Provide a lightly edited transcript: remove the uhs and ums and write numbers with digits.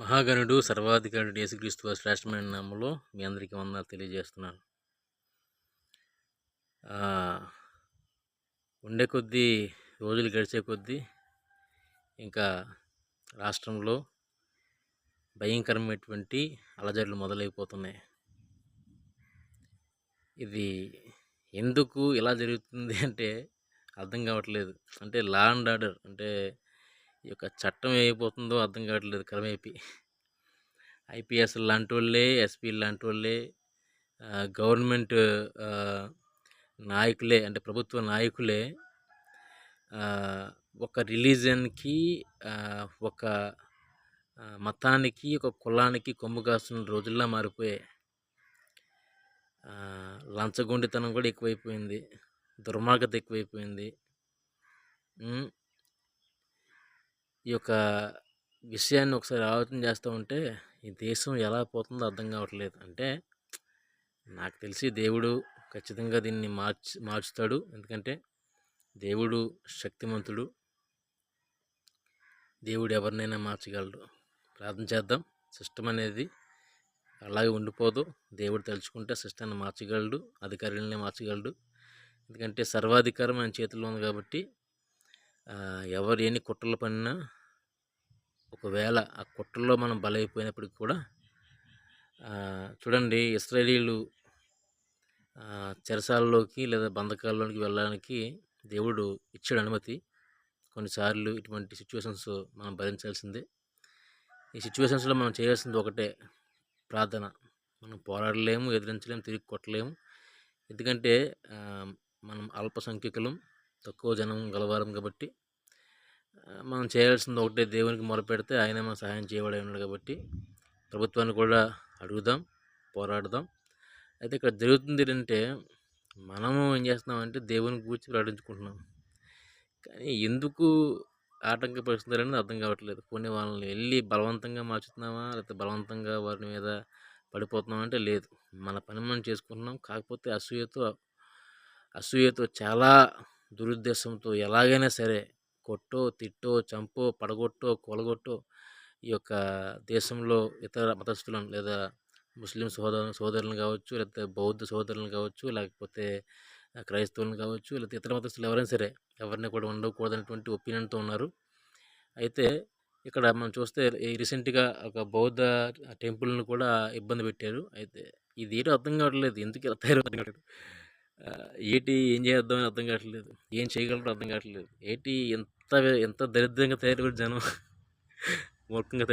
మహాగణుడు సర్వాధికారుడు యేసుక్రీస్తు వారి శ్రేష్టమైన నామములో మీ అందరికీ వందనాలు తెలియజేస్తున్నాను. ఉండే కొద్దీ రోజులు గడిచే కొద్దీ ఇంకా రాష్ట్రంలో భయంకరమైనటువంటి అలజడులు మొదలైపోతున్నాయి. ఇది ఎందుకు ఇలా జరుగుతుంది అంటే అర్థం కావట్లేదు. అంటే లా అండ్ ఆర్డర్ అంటే ఈ యొక్క చట్టం ఏమైపోతుందో అర్థం కావట్లేదు. క్రమేపీ ఐపీఎస్ లాంటి వాళ్ళే, ఎస్పీ లాంటి వాళ్ళే, గవర్నమెంట్ నాయకులే, అంటే ప్రభుత్వ నాయకులే ఒక రిలీజన్కి, ఒక మతానికి, ఒక కులానికి కొమ్ము కాస్తున్న రోజుల్లా మారిపోయాయి. లంచగొండితనం కూడా ఎక్కువైపోయింది, దుర్మార్గత ఎక్కువైపోయింది. ఈ యొక్క విషయాన్ని ఒకసారి ఆలోచన చేస్తూ ఉంటే ఈ దేశం ఎలా పోతుందో అర్థం కావట్లేదు. అంటే నాకు తెలిసి దేవుడు ఖచ్చితంగా దీన్ని మార్చుతాడు. ఎందుకంటే దేవుడు శక్తిమంతుడు, దేవుడు ఎవరినైనా మార్చగలడు. ప్రార్థన చేద్దాం. సిస్టమ్ అనేది అలాగే ఉండిపోదు. దేవుడు తలుచుకుంటే సిస్టాన్ని మార్చగలడు, అధికారులనే మార్చగలడు. ఎందుకంటే సర్వాధికారం ఆయన చేతుల్లో ఉంది కాబట్టి ఎవరు ఎన్ని కుట్రలు పడినా, ఒకవేళ ఆ కుట్రలో మనం బలైపోయినప్పటికి కూడా చూడండి, ఇశ్రాయేలీయులు చెరసాలలోకి లేదా బంధకాల్లోకి వెళ్ళడానికి దేవుడు ఇచ్చాడు అనుమతి. కొన్నిసార్లు ఇటువంటి సిచ్యువేషన్స్ మనం భరించాల్సిందే. ఈ సిచ్యువేషన్స్లో మనం చేయాల్సింది ఒకటే, ప్రార్థన. మనం పోరాడలేము, ఎదిరించలేము, తిరిగి కొట్టలేము. ఎందుకంటే మనం అల్పసంఖ్యకులం, తక్కువ జనం గలవారం కాబట్టి మనం చేయాల్సింది ఒకటే, దేవునికి మొరపెడితే ఆయన మనం సహాయం చేయబడి ఉన్నాడు కాబట్టి ప్రభుత్వాన్ని కూడా అడుగుదాం, పోరాడదాం. అయితే ఇక్కడ జరుగుతుంది ఏంటంటే, మనము ఏం చేస్తున్నామంటే దేవుని గురించి ప్రకటించుకుంటున్నాం, కానీ ఎందుకు ఆటంకపరుస్తున్నారని అర్థం కావట్లేదు. కొన్ని వాళ్ళని వెళ్ళి బలవంతంగా మార్చుతున్నామా, లేకపోతే బలవంతంగా వారి మీద పడిపోతున్నాం అంటే లేదు, మన పని మనం చేసుకుంటున్నాం. కాకపోతే అసూయతో చాలా దురుద్దేశంతో ఎలాగైనా సరే కొట్టో, తిట్టో, చంపో, పడగొట్టో, కొలగొట్టో ఈ యొక్క దేశంలో ఇతర మతస్థులను లేదా ముస్లిం సోదరులను కావచ్చు, లేకపోతే బౌద్ధ సోదరులను కావచ్చు, లేకపోతే క్రైస్తవులను కావచ్చు, లేకపోతే ఇతర మతస్థులు ఎవరైనా సరే ఎవరిని కూడా ఉండకూడదనేటువంటి ఒపీనియన్తో ఉన్నారు. అయితే ఇక్కడ మనం చూస్తే రీసెంట్గా ఒక బౌద్ధ టెంపుల్ను కూడా ఇబ్బంది పెట్టారు. అయితే ఇది ఏంటో అర్థం కావట్లేదు, ఎందుకు ఇలా తయారవుతుంది, ఏం చేద్దామని అర్థం కావట్లేదు, ఏం చేయగలరో అర్థం కావట్లేదు. ఎంత దరిద్రంగా తయారు జనం మూర్ఖంగా